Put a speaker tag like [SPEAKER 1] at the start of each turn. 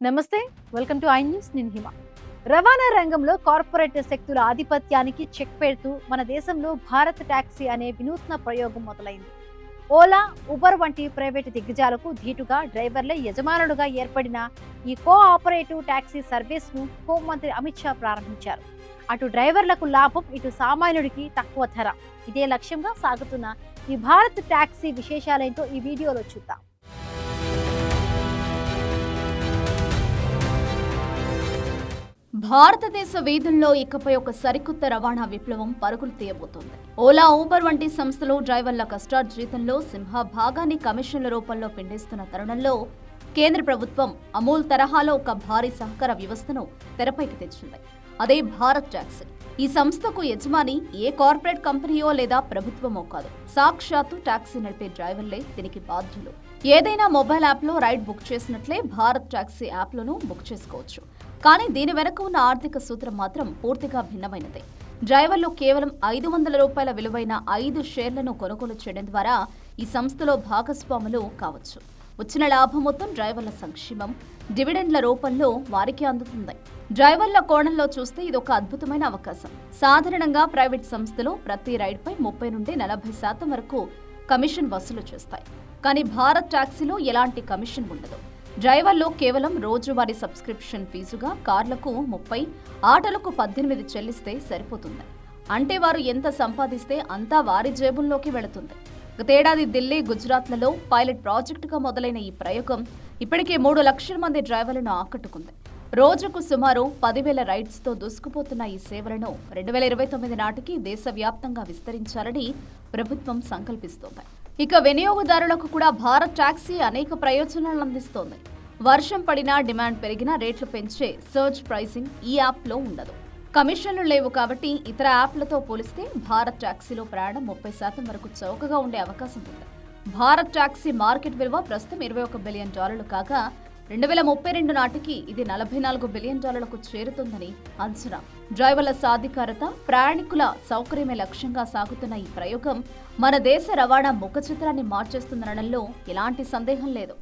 [SPEAKER 1] నమస్తే, welcome to I news. నేను హిమ. రవాణా రంగంలో కార్పొరేట్ శక్తుల ఆధిపత్యానికి చెక్ పెడుతూ మన దేశంలో భారత్ టాక్సీ అనే వినూత్న ప్రయోగం మొదలైంది. ఓలా, ఉబర్ వంటి ప్రైవేటు దిగ్గజాలకు ధీటుగా డ్రైవర్లే యజమానులుగా ఏర్పడిన ఈ కోఆపరేటివ్ టాక్సీ సర్వీస్ ను హోంమంత్రి అమిత్ షా ప్రారంభించారు. అటు డ్రైవర్లకు లాభం, ఇటు సామాన్యుడికి తక్కువ ధర. ఇదే లక్ష్యంగా సాగుతున్న ఈ భారత్ టాక్సీ విశేషాలేంటో ఈ వీడియోలో చూద్దాం.
[SPEAKER 2] భారతదేశ వీధుల్లో ఇకపై ఒక సరికొత్త రవాణా విప్లవం పరుగులు తీయబోతోంది. ఓలా, ఊబర్ వంటి సంస్థలు డ్రైవర్ల కష్టార్జితంలో సింహభాగాన్ని కమిషన్ల రూపంలో పిండేస్తున్న తరుణంలో కేంద్ర ప్రభుత్వం అమూల్ తరహాలో ఒక భారీ సహకార వ్యవస్థను తెరపైకి తెచ్చింది. అదే భారత్ టాక్సీ. ఈ సంస్థకు యజమాని ఏ కార్పొరేట్ కంపెనీయో లేదా ప్రభుత్వమో కాదు, సాక్షాత్తు టాక్సీ నడిపే డ్రైవర్లే దీనికి బాధ్యులు. ఏదైనా మొబైల్ యాప్లో రైడ్ బుక్ చేసినట్లే భారత్ టాక్సీ యాప్లోనూ బుక్ చేసుకోవచ్చు. కానీ దీని వెనక ఉన్న ఆర్థిక సూత్రం మాత్రం పూర్తిగా భిన్నమైనదే. డ్రైవర్లు కేవలం 500 రూపాయల విలువైన 5 షేర్లను కొనుగోలు చేయడం ద్వారా ఈ సంస్థలో భాగస్వాములు కావచ్చు. వచ్చిన లాభం మొత్తం డ్రైవర్ల సంక్షేమం, డివిడెండ్ల రూపంలో వారికి అందుతుంది. డ్రైవర్ల కోణంలో చూస్తే ఇది ఒక అద్భుతమైన అవకాశం. సాధారణంగా ప్రైవేట్ సంస్థలు ప్రతి రైడ్పై 30 నుండి 40% వరకు కమిషన్ వసూలు చేస్తాయి. కానీ భారత్ టాక్సీలో ఎలాంటి కమిషన్ ఉండదు. డ్రైవర్లు కేవలం రోజువారీ సబ్స్క్రిప్షన్ ఫీజుగా కార్లకు 30, ఆటోలకు 18 చెల్లిస్తే సరిపోతుంది. అంటే వారు ఎంత సంపాదిస్తే అంతా వారి జేబుల్లోకి వెళుతుంది. గతేడాది ఢిల్లీ, గుజరాత్లలో పైలట్ ప్రాజెక్టుగా మొదలైన ఈ ప్రయోగం ఇప్పటికే 3 లక్షల మంది డ్రైవర్లను ఆకట్టుకుంది. రోజుకు సుమారు 10,000 రైడ్స్తో దూసుకుపోతున్న ఈ సేవలను 2029 నాటికి దేశవ్యాప్తంగా విస్తరించాలని ప్రభుత్వం సంకల్పిస్తోంది. ఇక వినియోగదారులకు కూడా భారత్ టాక్సీ అనేక ప్రయోజనాలను అందిస్తోంది. వర్షం పడినా, డిమాండ్ పెరిగినా రేట్లు పెంచే సర్జ్ ప్రైసింగ్ ఈ యాప్లో ఉండదు. కమిషన్లు లేవు కాబట్టి ఇతర యాప్లతో పోలిస్తే భారత్ టాక్సీలో ప్రయాణం 30% వరకు చౌకగా ఉండే అవకాశం ఉంది. భారత్ టాక్సీ మార్కెట్ విలువ ప్రస్తుతం $21 బిలియన్ కాగా 2032 నాటికి ఇది $44 బిలియన్ చేరుతుందని అంచనా. డ్రైవర్ల సాధికారత, ప్రయాణికుల సౌకర్యమే లక్ష్యంగా సాగుతున్న ఈ ప్రయోగం మన దేశ రవాణా ముఖచిత్రాన్ని మార్చేస్తుందనడంలో ఎలాంటి సందేహం లేదు.